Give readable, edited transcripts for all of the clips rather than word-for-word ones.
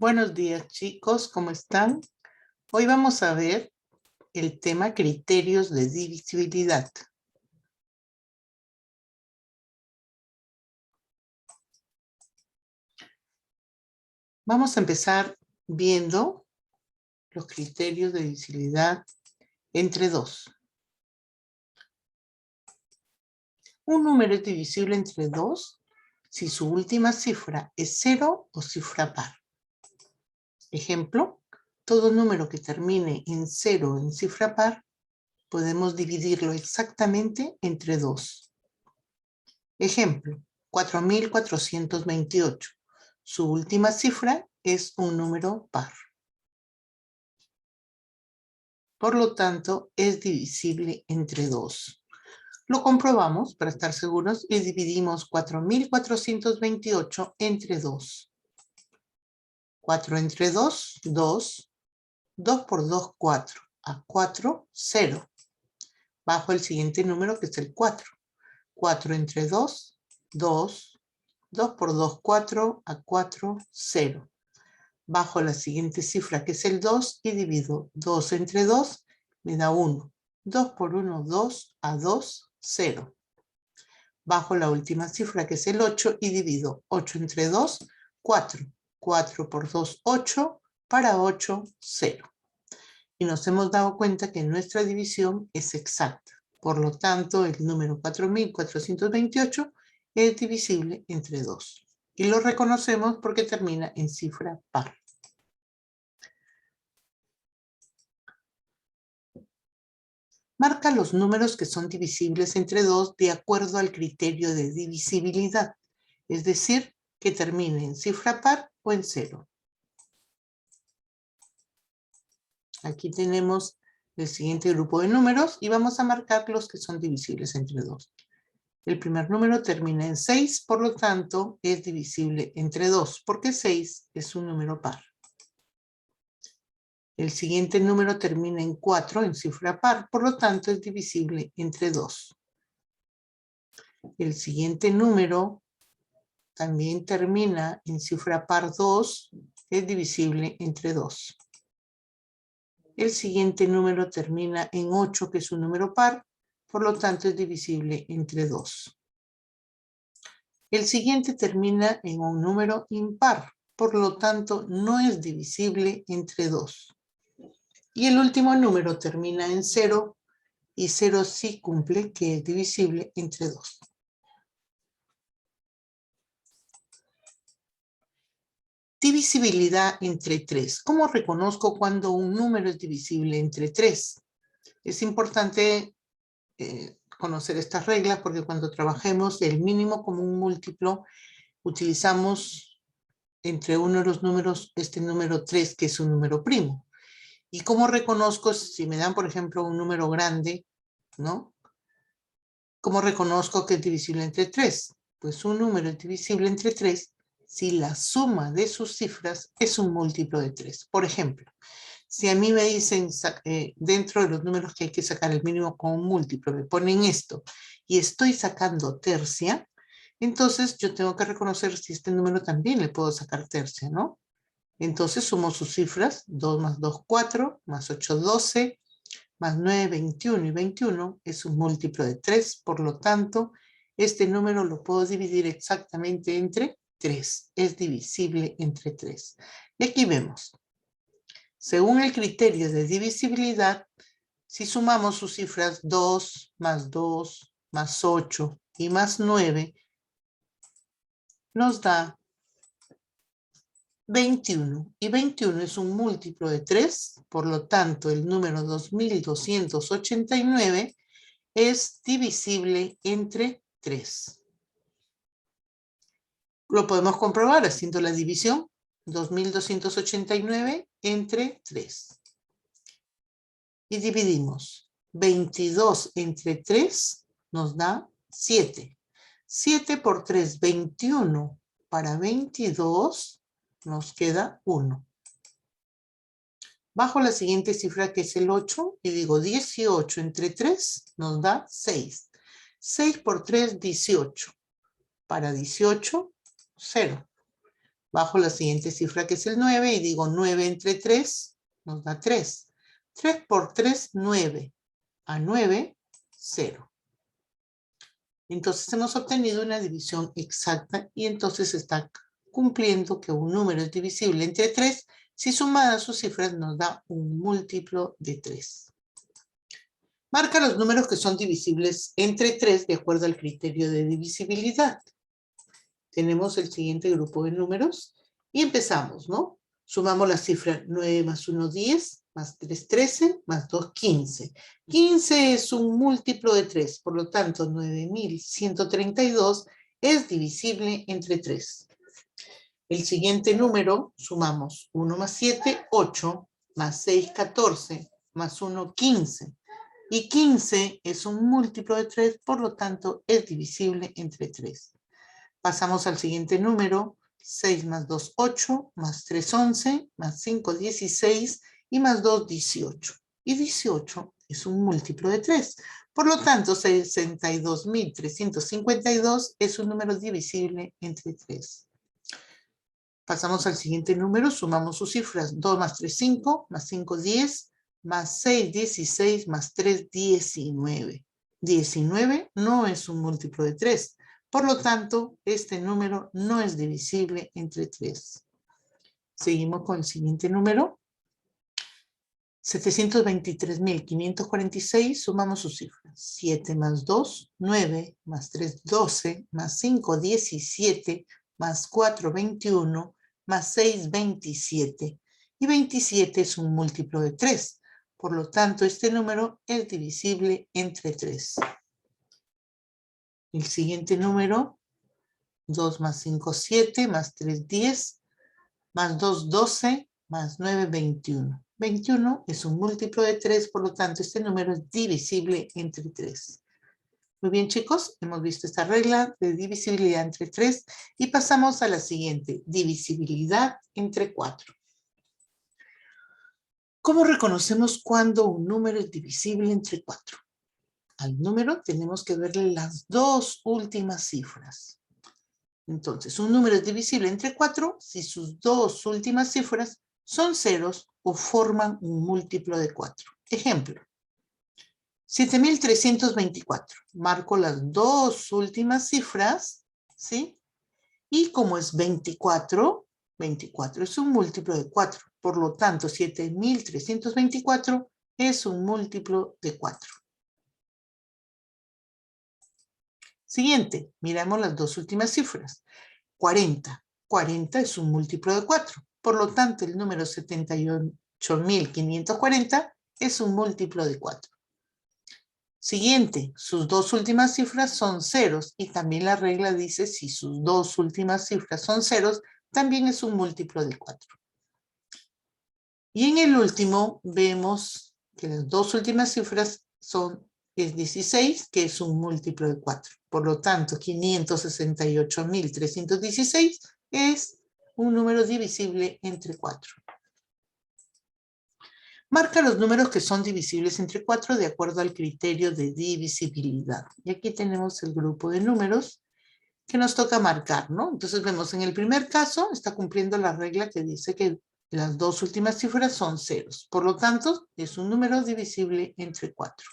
Buenos días, chicos, ¿cómo están? Hoy vamos a ver el tema criterios de divisibilidad. Vamos a empezar viendo los criterios de divisibilidad entre 2. Un número es divisible entre 2 si su última cifra es 0 o cifra par. Ejemplo, todo número que termine en 0 en cifra par, podemos dividirlo exactamente entre 2. Ejemplo, 4.428. Su última cifra es un número par. Por lo tanto, es divisible entre 2. Lo comprobamos para estar seguros y dividimos 4.428 entre 2. 4 entre 2, 2. 2 por 2, 4. A 4, 0. Bajo el siguiente número que es el 4. 4 entre 2, 2. 2 por 2, 4. A 4, 0. Bajo la siguiente cifra que es el 2 y divido 2 entre 2, me da 1. 2 por 1, 2, a 2, 0. Bajo la última cifra que es el 8 y divido 8 entre 2, 4. 4 por 2, 8, para 8, 0. Y nos hemos dado cuenta que nuestra división es exacta. Por lo tanto, el número 4.428 es divisible entre 2. Y lo reconocemos porque termina en cifra par. Marca los números que son divisibles entre 2 de acuerdo al criterio de divisibilidad, es decir, que termine en cifra par o en 0. Aquí tenemos el siguiente grupo de números y vamos a marcar los que son divisibles entre 2. El primer número termina en 6, por lo tanto es divisible entre 2, porque 6 es un número par. El siguiente número termina en 4 en cifra par, por lo tanto es divisible entre 2. El siguiente número también termina en cifra par 2, es divisible entre 2. El siguiente número termina en 8, que es un número par, por lo tanto es divisible entre 2. El siguiente termina en un número impar, por lo tanto no es divisible entre 2. Y el último número termina en 0, y 0 sí cumple que es divisible entre 2. Divisibilidad entre 3. ¿Cómo reconozco cuando un número es divisible entre 3? Es importante conocer estas reglas porque cuando trabajemos el mínimo común múltiplo utilizamos entre uno de los números este número 3, que es un número primo. ¿Y cómo reconozco si me dan, por ejemplo, un número grande, ¿no? ¿Cómo reconozco que es divisible entre 3? Pues un número es divisible entre 3 si la suma de sus cifras es un múltiplo de 3. Por ejemplo, si a mí me dicen dentro de los números que hay que sacar el mínimo común múltiplo, me ponen esto y estoy sacando tercia, entonces yo tengo que reconocer si este número también le puedo sacar tercia, ¿no? Entonces sumo sus cifras, 2 más 2, 4, más 8, 12, más 9, 21 y 21 es un múltiplo de 3, por lo tanto, este número lo puedo dividir exactamente entre 3, es divisible entre 3. Y aquí vemos, según el criterio de divisibilidad, si sumamos sus cifras 2, más 8 y más 9, nos da 21. Y 21 es un múltiplo de 3, por lo tanto el número 2289 es divisible entre 3. Lo podemos comprobar haciendo la división 2289 entre 3. Y dividimos 22 entre 3 nos da 7. 7 por 3, 21. Para 22 nos queda 1. Bajo la siguiente cifra que es el 8 y digo 18 entre 3 nos da 6. 6 por 3, 18. Para 18, 0. Bajo la siguiente cifra que es el 9 y digo 9 entre 3 nos da 3. 3 por 3, 9. A 9, 0. Entonces hemos obtenido una división exacta y entonces está cumpliendo que un número es divisible entre 3 si sumadas sus cifras nos da un múltiplo de 3. Marca los números que son divisibles entre 3 de acuerdo al criterio de divisibilidad. Tenemos el siguiente grupo de números y empezamos, ¿no? Sumamos la cifra 9 más 1, 10, más 3, 13, más 2, 15. 15 es un múltiplo de 3, por lo tanto 9132 es divisible entre 3. El siguiente número, sumamos 1 más 7, 8, más 6, 14, más 1, 15. Y 15 es un múltiplo de 3, por lo tanto es divisible entre 3. Pasamos al siguiente número, 6 más 2, 8, más 3, 11, más 5, 16 y más 2, 18. Y 18 es un múltiplo de 3. Por lo tanto, 62.352 es un número divisible entre 3. Pasamos al siguiente número, sumamos sus cifras. 2 más 3, 5, más 5, 10, más 6, 16, más 3, 19. 19 no es un múltiplo de 3. Por lo tanto, este número no es divisible entre 3. Seguimos con el siguiente número. 723.546, sumamos sus cifras. 7 más 2, 9, más 3, 12, más 5, 17, más 4, 21, más 6, 27. Y 27 es un múltiplo de 3. Por lo tanto, este número es divisible entre 3. El siguiente número, 2 más 5, 7, más 3, 10, más 2, 12, más 9, 21. 21 es un múltiplo de 3, por lo tanto, este número es divisible entre 3. Muy bien, chicos, hemos visto esta regla de divisibilidad entre 3 y pasamos a la siguiente, divisibilidad entre 4. ¿Cómo reconocemos cuando un número es divisible entre 4? Al número tenemos que verle las dos últimas cifras. Entonces, un número es divisible entre 4 si sus dos últimas cifras son ceros o forman un múltiplo de 4. Ejemplo, 7.324. Marco las dos últimas cifras, ¿sí? Y como es 24, 24 es un múltiplo de 4. Por lo tanto, 7.324 es un múltiplo de 4. Siguiente, miramos las dos últimas cifras. 40. 40 es un múltiplo de 4. Por lo tanto, el número 78.540 es un múltiplo de 4. Siguiente, sus dos últimas cifras son ceros y también la regla dice si sus dos últimas cifras son ceros, también es un múltiplo de 4. Y en el último vemos que las dos últimas cifras es 16, que es un múltiplo de 4. Por lo tanto, 568.316 es un número divisible entre 4. Marca los números que son divisibles entre 4 de acuerdo al criterio de divisibilidad. Y aquí tenemos el grupo de números que nos toca marcar, ¿no? Entonces vemos en el primer caso está cumpliendo la regla que dice que las dos últimas cifras son ceros. Por lo tanto, es un número divisible entre 4.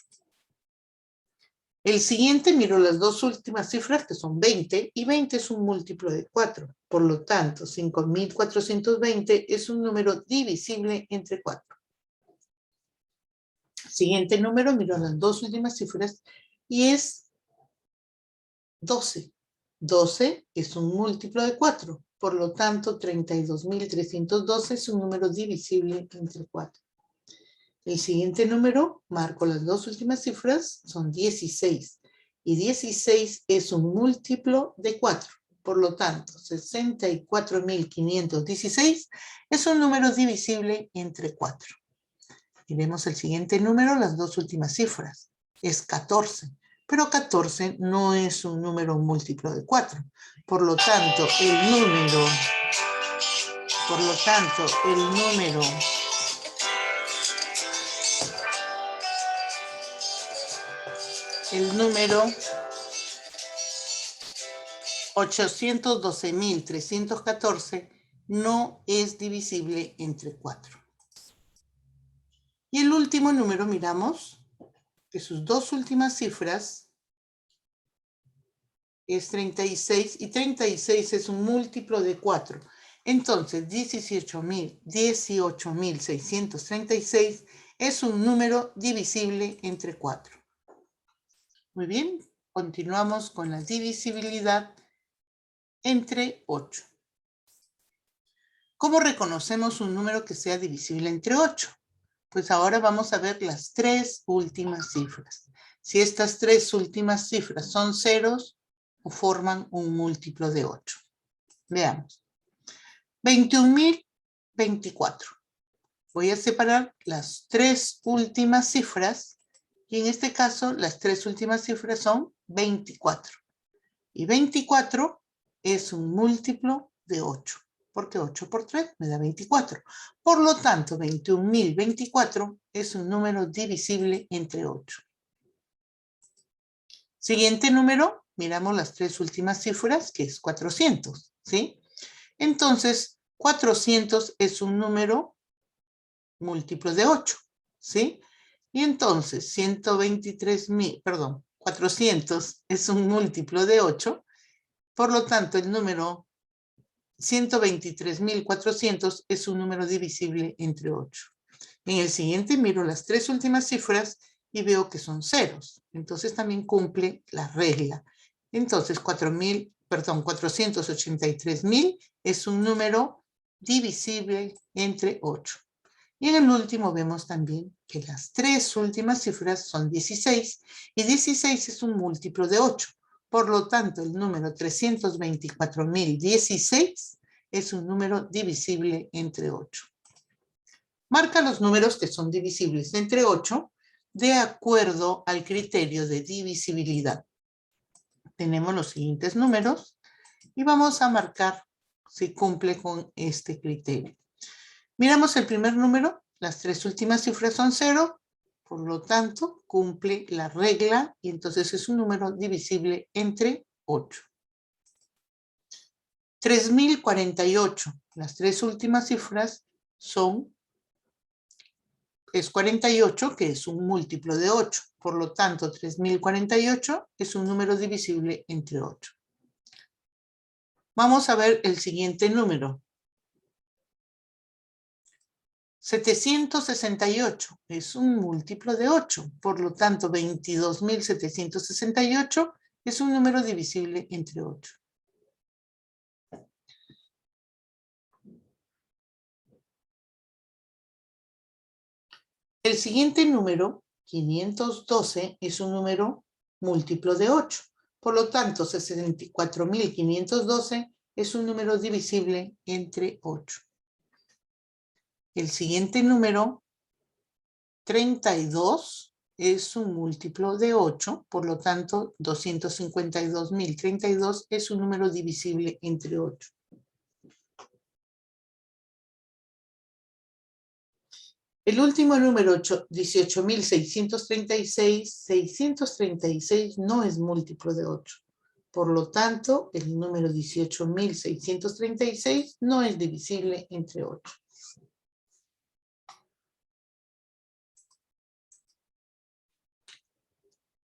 El siguiente, miro las dos últimas cifras que son 20 y 20 es un múltiplo de 4. Por lo tanto, 5.420 es un número divisible entre 4. Siguiente número, miro las dos últimas cifras y es 12. 12 es un múltiplo de 4. Por lo tanto, 32.312 es un número divisible entre 4. El siguiente número, marco las dos últimas cifras, son 16. Y 16 es un múltiplo de 4. Por lo tanto, 64.516 es un número divisible entre 4. Miremos el siguiente número, las dos últimas cifras. Es 14. Pero 14 no es un número múltiplo de 4. Por lo tanto, el número 812.314 no es divisible entre 4. Y el último número, miramos que sus dos últimas cifras es 36 y 36 es un múltiplo de 4. Entonces, 18.636 es un número divisible entre 4. Muy bien, continuamos con la divisibilidad entre 8. ¿Cómo reconocemos un número que sea divisible entre 8? Pues ahora vamos a ver las tres últimas cifras. Si estas tres últimas cifras son ceros, forman un múltiplo de 8. Veamos. 21.024. Voy a separar las tres últimas cifras y en este caso las tres últimas cifras son 24. Y 24 es un múltiplo de 8, porque 8 por 3 me da 24. Por lo tanto, 21.024 es un número divisible entre 8. Siguiente número, miramos las tres últimas cifras, que es 400, ¿sí? Entonces, 400 es un número múltiplo de 8, ¿sí? Y entonces, 400 es un múltiplo de 8, por lo tanto, el número 123.400 es un número divisible entre 8. En el siguiente miro las tres últimas cifras y veo que son ceros. Entonces también cumple la regla. Entonces 483.000 es un número divisible entre 8. Y en el último vemos también que las tres últimas cifras son 16 y 16 es un múltiplo de 8. Por lo tanto, el número 324.016 es un número divisible entre 8. Marca los números que son divisibles entre 8 de acuerdo al criterio de divisibilidad. Tenemos los siguientes números y vamos a marcar si cumple con este criterio. Miramos el primer número, las tres últimas cifras son 0, por lo tanto cumple la regla y entonces es un número divisible entre 8. 3.048, las tres últimas cifras es 48, que es un múltiplo de 8. Por lo tanto, 3.048 es un número divisible entre 8. Vamos a ver el siguiente número. 768 es un múltiplo de 8. Por lo tanto, 22.768 es un número divisible entre 8. El siguiente número, 512, es un número múltiplo de 8. Por lo tanto, 64.512 es un número divisible entre 8. El siguiente número, 32, es un múltiplo de 8. Por lo tanto, 252.032 es un número divisible entre 8. El último número, 18.636, 636 no es múltiplo de 8. Por lo tanto, el número 18.636 no es divisible entre 8.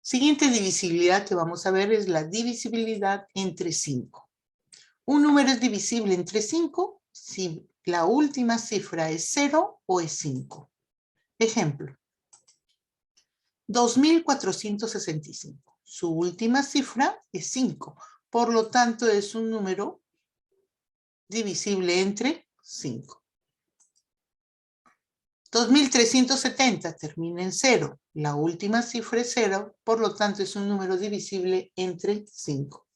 Siguiente divisibilidad que vamos a ver es la divisibilidad entre 5. Un número es divisible entre 5 si la última cifra es 0 o es 5. Ejemplo, 2.465. Su última cifra es 5. Por lo tanto, es un número divisible entre 5. 2.370 termina en 0. La última cifra es 0. Por lo tanto, es un número divisible entre 5.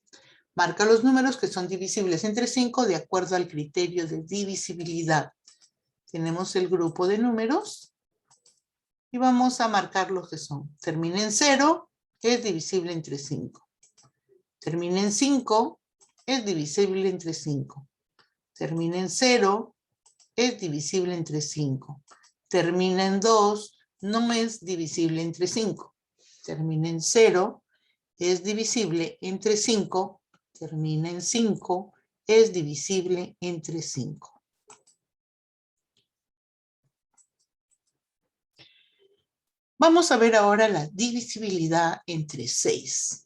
Marca los números que son divisibles entre 5 de acuerdo al criterio de divisibilidad. Tenemos el grupo de números y vamos a marcar los que son. Termina en 0, es divisible entre 5. Termina en 5, es divisible entre 5. Termina en 0, es divisible entre 5. Termina en 2, no es divisible entre 5. Termina en 0, es divisible entre 5. Termina en 5, es divisible entre 5. Vamos a ver ahora la divisibilidad entre 6.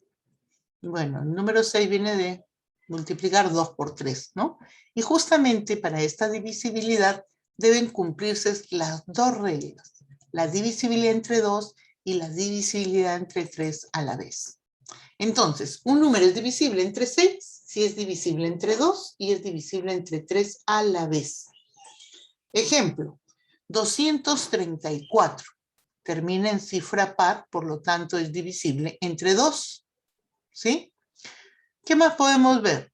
Bueno, el número 6 viene de multiplicar 2 por 3, ¿no? Y justamente para esta divisibilidad deben cumplirse las dos reglas. La divisibilidad entre 2 y la divisibilidad entre 3 a la vez. Entonces, un número es divisible entre 6 si es divisible entre 2 y es divisible entre 3 a la vez. Ejemplo, 234. Termina en cifra par, por lo tanto es divisible entre 2. ¿Sí? ¿Qué más podemos ver?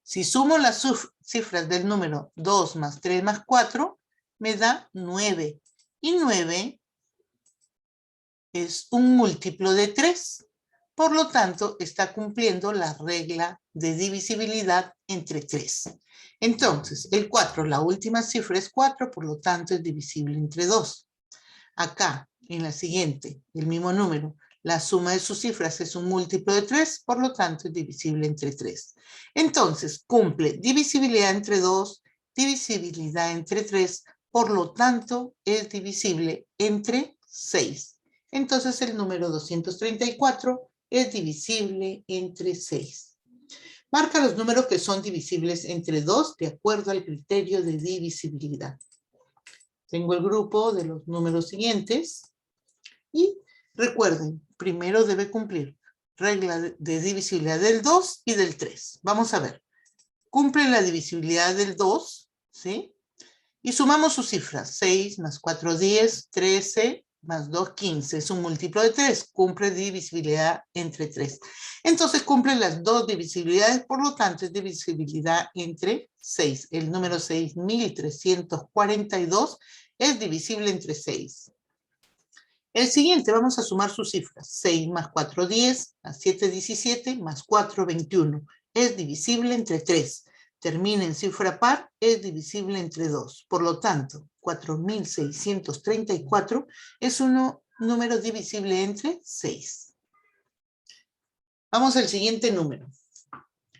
Si sumo las cifras del número 2 más 3 más 4, me da 9. Y 9 es un múltiplo de 3. Por lo tanto, está cumpliendo la regla de divisibilidad entre 3. Entonces, el 4, la última cifra es 4, por lo tanto es divisible entre 2. Acá, en la siguiente, el mismo número, la suma de sus cifras es un múltiplo de 3, por lo tanto es divisible entre 3. Entonces, cumple divisibilidad entre 2, divisibilidad entre 3, por lo tanto es divisible entre 6. Entonces el número 234 es divisible entre 6. Marca los números que son divisibles entre 2 de acuerdo al criterio de divisibilidad. Tengo el grupo de los números siguientes y recuerden, primero debe cumplir regla de divisibilidad del 2 y del 3. Vamos a ver. Cumple la divisibilidad del 2, ¿sí? Y sumamos sus cifras. 6 más 4, 10, 13 más 2, 15. Es un múltiplo de 3. Cumple divisibilidad entre 3. Entonces cumple las dos divisibilidades, por lo tanto es divisibilidad entre 6. El número 6342 es divisible entre 6. El siguiente, vamos a sumar sus cifras. 6 más 4, 10, más 7, 17, más 4, 21. Es divisible entre 3. Termina en cifra par, es divisible entre 2. Por lo tanto, 4634 es un número divisible entre 6. Vamos al siguiente número.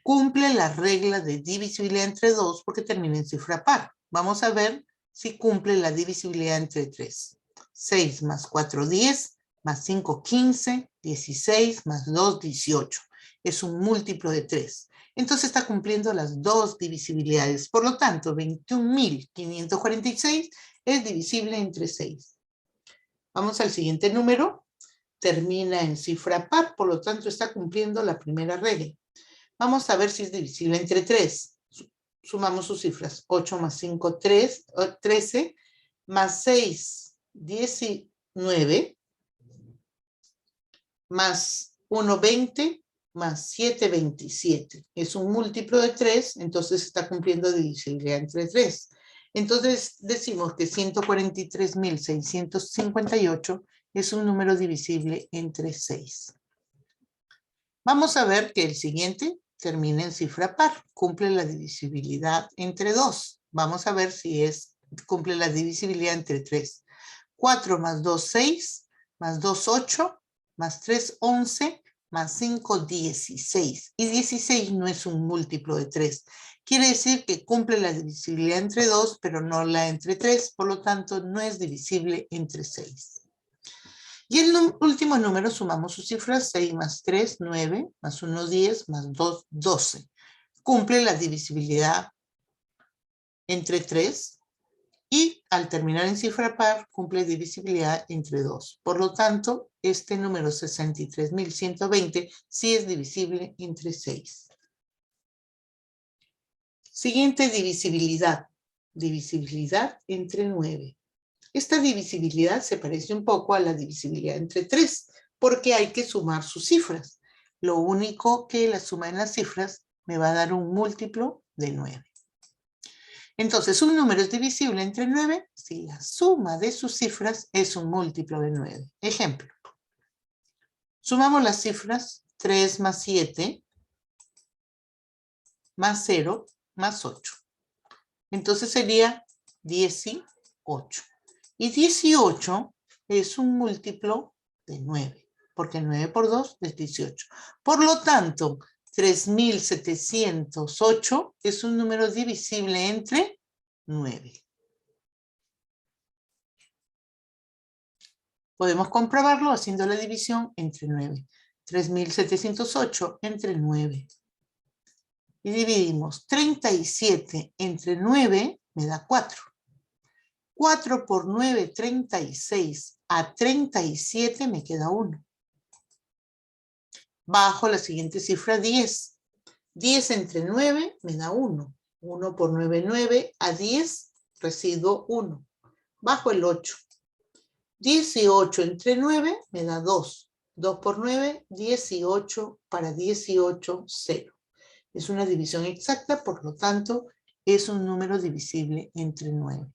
Cumple la regla de divisibilidad entre 2 porque termina en cifra par. Vamos a ver si cumple la divisibilidad entre 3. 6 más 4, 10, más 5, 15, 16, más 2, 18. Es un múltiplo de 3. Entonces está cumpliendo las dos divisibilidades. Por lo tanto, 21.546 es divisible entre 6. Vamos al siguiente número. Termina en cifra par, por lo tanto está cumpliendo la primera regla. Vamos a ver si es divisible entre 3. Sumamos sus cifras. 8 más 5, 13, más 6, 19, más 1, 20, más 7, 27. Es un múltiplo de 3, entonces está cumpliendo divisibilidad entre 3. Entonces decimos que 143.658 es un número divisible entre 6. Vamos a ver que el siguiente termina en cifra par, cumple la divisibilidad entre 2. Vamos a ver si cumple la divisibilidad entre 3. 4 más 2, 6, más 2, 8, más 3, 11, más 5, 16. Y 16 no es un múltiplo de 3. Quiere decir que cumple la divisibilidad entre 2, pero no la entre 3, por lo tanto no es divisible entre 6. Y el último número sumamos sus cifras, 6 más 3, 9, más 1, 10, más 2, 12. Cumple la divisibilidad entre 3 y al terminar en cifra par, cumple divisibilidad entre 2. Por lo tanto, este número 63.120 sí es divisible entre 6. Siguiente divisibilidad. Divisibilidad entre 9. Esta divisibilidad se parece un poco a la divisibilidad entre 3, porque hay que sumar sus cifras. Lo único que la suma en las cifras me va a dar un múltiplo de 9. Entonces, un número es divisible entre 9 si la suma de sus cifras es un múltiplo de 9. Ejemplo. Sumamos las cifras 3 más 7, más 0, más 8. Entonces sería 18. Y 18 es un múltiplo de 9, porque 9 por 2 es 18. Por lo tanto, 3.708 es un número divisible entre 9. Podemos comprobarlo haciendo la división entre 9. 3.708 entre 9. Y dividimos 37 entre 9, me da 4. 4 por 9, 36. A 37 me queda 1. Bajo la siguiente cifra, 10. 10 entre 9 me da 1. 1 por 9, 9. A 10 residuo 1. Bajo el 8. 18 entre 9 me da 2. 2 por 9, 18. Para 18, 0. Es una división exacta, por lo tanto, es un número divisible entre 9.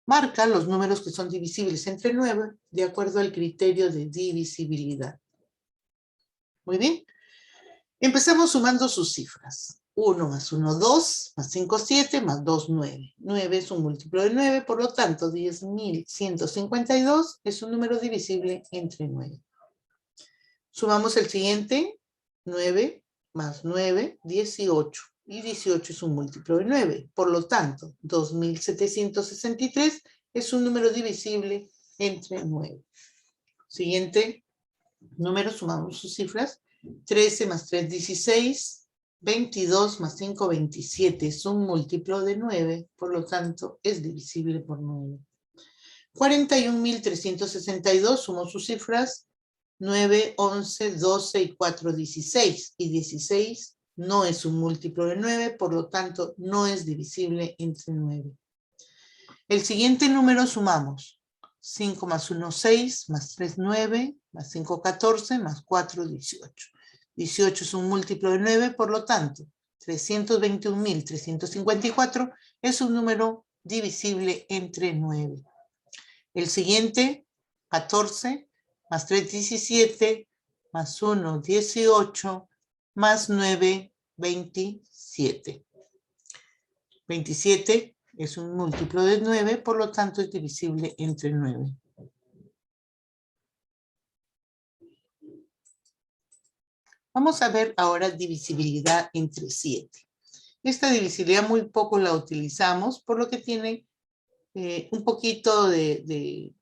Marca los números que son divisibles entre 9 de acuerdo al criterio de divisibilidad. Muy bien. Empezamos sumando sus cifras. 1 más 1, 2, más 5, 7, más 2, 9. 9 es un múltiplo de 9, por lo tanto, 10.152 es un número divisible entre 9. Sumamos el siguiente, 9 más 9, 18. Y 18 es un múltiplo de 9. Por lo tanto, 2.763 es un número divisible entre 9. Siguiente número, sumamos sus cifras. 13 más 3, 16. 22 más 5, 27. Es un múltiplo de 9. Por lo tanto, es divisible por 9. 41.362, sumo sus cifras. 9, 11, 12 y 4, 16. Y 16 no es un múltiplo de 9, por lo tanto, no es divisible entre 9. El siguiente número sumamos. 5 más 1, 6, más 3, 9, más 5, 14, más 4, 18. 18 es un múltiplo de 9, por lo tanto, 321.354 es un número divisible entre 9. El siguiente, 14, más 3, 17, más 1, 18, más 9, 27. 27 es un múltiplo de 9, por lo tanto es divisible entre 9. Vamos a ver ahora divisibilidad entre 7. Esta divisibilidad muy poco la utilizamos, por lo que tiene un poquito de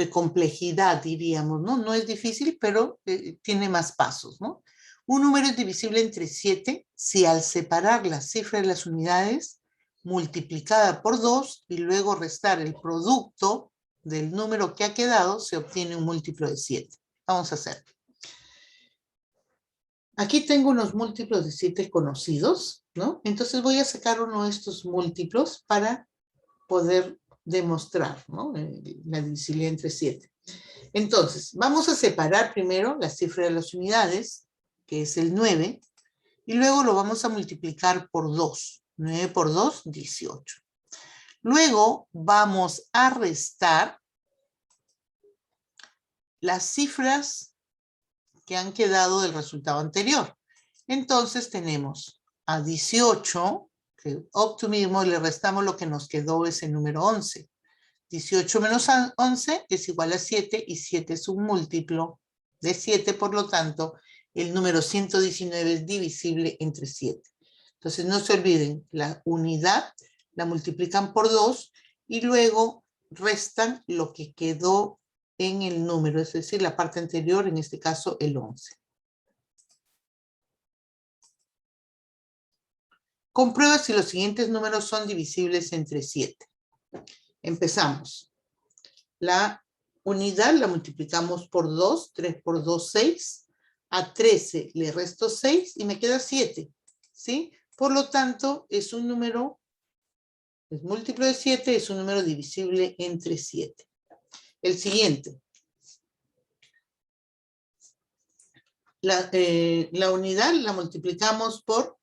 complejidad, diríamos, ¿no? No es difícil, pero tiene más pasos, ¿no? Un número es divisible entre 7 si al separar la cifra de las unidades multiplicada por 2 y luego restar el producto del número que ha quedado, se obtiene un múltiplo de 7. Vamos a hacer. Aquí tengo unos múltiplos de 7 conocidos, ¿no? Entonces voy a sacar uno de estos múltiplos para poder demostrar, ¿no? La divisibilidad entre 7. Entonces, vamos a separar primero la cifra de las unidades, que es el 9, y luego lo vamos a multiplicar por 2. 9 por 2, 18. Luego vamos a restar las cifras que han quedado del resultado anterior. Entonces tenemos a 18, que obtuvimos, le restamos lo que nos quedó, es el número 11. 18 menos 11 es igual a 7 y 7 es un múltiplo de 7, por lo tanto, el número 119 es divisible entre 7. Entonces no se olviden, la unidad la multiplican por 2 y luego restan lo que quedó en el número, es decir, la parte anterior, en este caso el 11. Comprueba si los siguientes números son divisibles entre 7. Empezamos. La unidad la multiplicamos por 2, 3 por 2, 6. A 13 le resto 6 y me queda 7, ¿sí? Por lo tanto, es un número, es múltiplo de 7, es un número divisible entre 7. El siguiente. La unidad la multiplicamos por,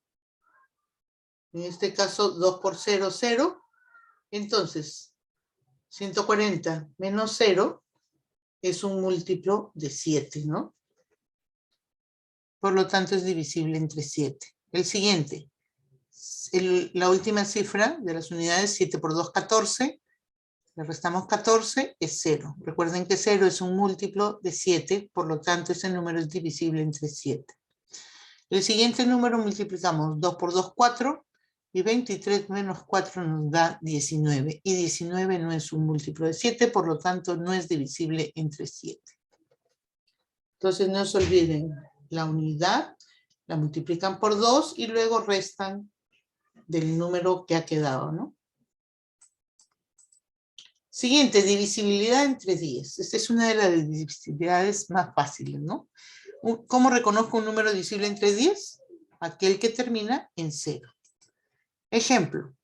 en este caso, 2 por 0, 0. Entonces, 140 menos 0 es un múltiplo de 7, ¿no? Por lo tanto, es divisible entre 7. El siguiente. La última cifra de las unidades, 7 por 2, 14. Le restamos 14, es 0. Recuerden que 0 es un múltiplo de 7, por lo tanto, ese número es divisible entre 7. El siguiente número multiplicamos 2 por 2, 4. Y 23 menos 4 nos da 19. Y 19 no es un múltiplo de 7, por lo tanto no es divisible entre 7. Entonces no se olviden, la unidad la multiplican por 2 y luego restan del número que ha quedado, ¿no? Siguiente, divisibilidad entre 10. Esta es una de las divisibilidades más fáciles, ¿no? ¿Cómo reconozco un número divisible entre 10? Aquel que termina en 0. Ejemplo,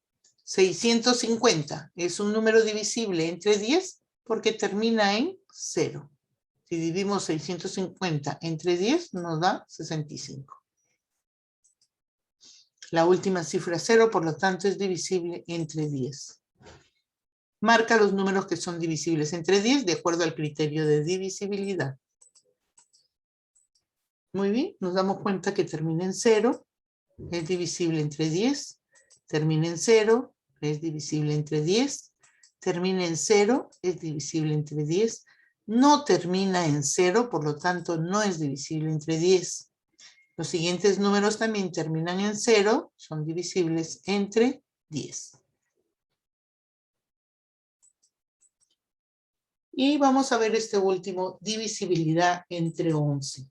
650 es un número divisible entre 10 porque termina en 0. Si dividimos 650 entre 10 nos da 65. La última cifra 0, por lo tanto, es divisible entre 10. Marca los números que son divisibles entre 10 de acuerdo al criterio de divisibilidad. Muy bien, nos damos cuenta que termina en 0, es divisible entre 10, termina en 0, es divisible entre 10, termina en 0, es divisible entre 10, no termina en 0, por lo tanto no es divisible entre 10. Los siguientes números también terminan en 0, son divisibles entre 10. Y vamos a ver este último, divisibilidad entre 11.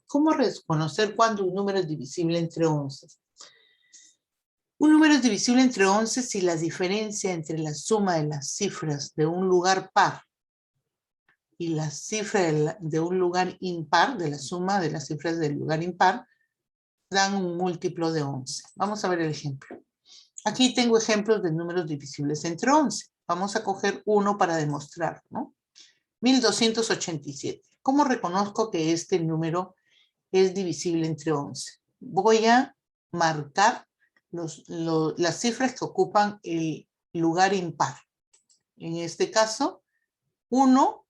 ¿Cómo reconocer cuándo un número es divisible entre 11? Un número es divisible entre 11 si la diferencia entre la suma de las cifras de un lugar par y la cifra de un lugar impar, de la suma de las cifras del lugar impar, dan un múltiplo de 11. Vamos a ver el ejemplo. Aquí tengo ejemplos de números divisibles entre 11. Vamos a coger uno para demostrar, ¿no? 1287. ¿Cómo reconozco que este número es divisible entre 11? Voy a marcar las cifras que ocupan el lugar impar. En este caso, 1,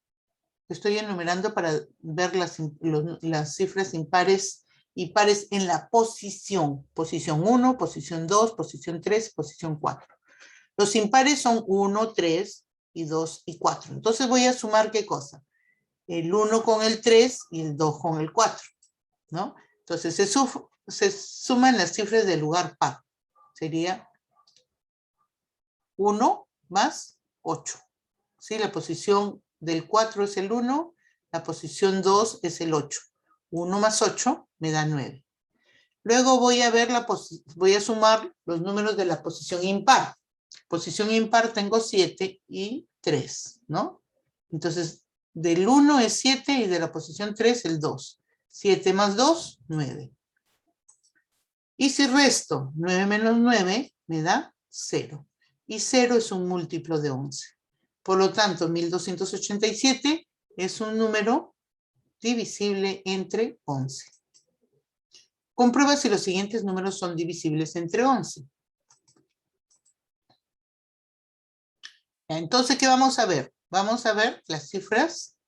estoy enumerando para ver las cifras impares y pares en la posición. Posición 1, posición 2, posición 3, posición 4. Los impares son 1, 3 y 2 y 4. Entonces voy a sumar ¿qué cosa? El 1 con el 3 y el 2 con el 4, ¿no? Entonces se suman las cifras del lugar par. Sería 1 más 8. ¿Sí? La posición del 4 es el 1, la posición 2 es el 8. 1 más 8 me da 9. Luego voy a sumar los números de la posición impar. Posición impar tengo 7 y 3, ¿no? Entonces, del 1 es 7 y de la posición 3 el 2. 7 más 2, 9. Y si resto 9 menos 9, me da 0. Y 0 es un múltiplo de 11. Por lo tanto, 1287 es un número divisible entre 11. Comprueba si los siguientes números son divisibles entre 11. Entonces, ¿qué vamos a ver? Vamos a ver las cifras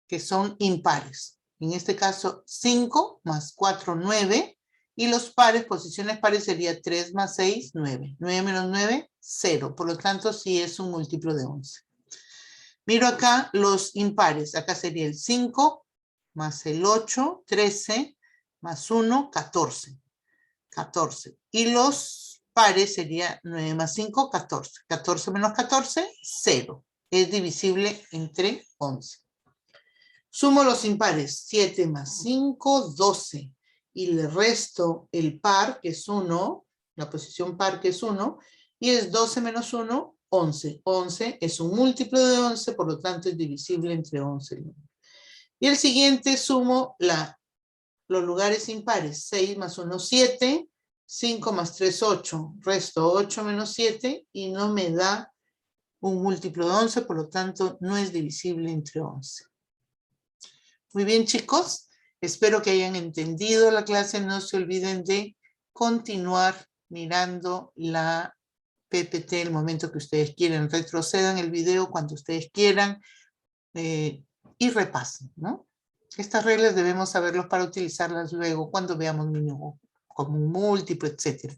que son impares. En este caso, 5 más 4, 9. Y los pares, posiciones pares, sería 3 más 6, 9. 9 menos 9, 0. Por lo tanto, sí es un múltiplo de 11. Miro acá los impares. Acá sería el 5 más el 8, 13, más 1, 14. 14. Y los pares sería 9 más 5, 14. 14 menos 14, 0. Es divisible entre 11. Sumo los impares. 7 más 5, 12. Y le resto el par, que es 1, la posición par, que es 1, y es 12 menos 1, 11. 11 es un múltiplo de 11, por lo tanto es divisible entre 11. Y el siguiente sumo los lugares impares. 6 más 1, 7. 5 más 3, 8. Resto 8 menos 7 y no me da un múltiplo de 11, por lo tanto no es divisible entre 11. Muy bien, chicos. Espero que hayan entendido la clase. No se olviden de continuar mirando la PPT el momento que ustedes quieran. Retrocedan el video cuando ustedes quieran y repasen, ¿no? Estas reglas debemos saberlos para utilizarlas luego cuando veamos mínimo común múltiplo, etc.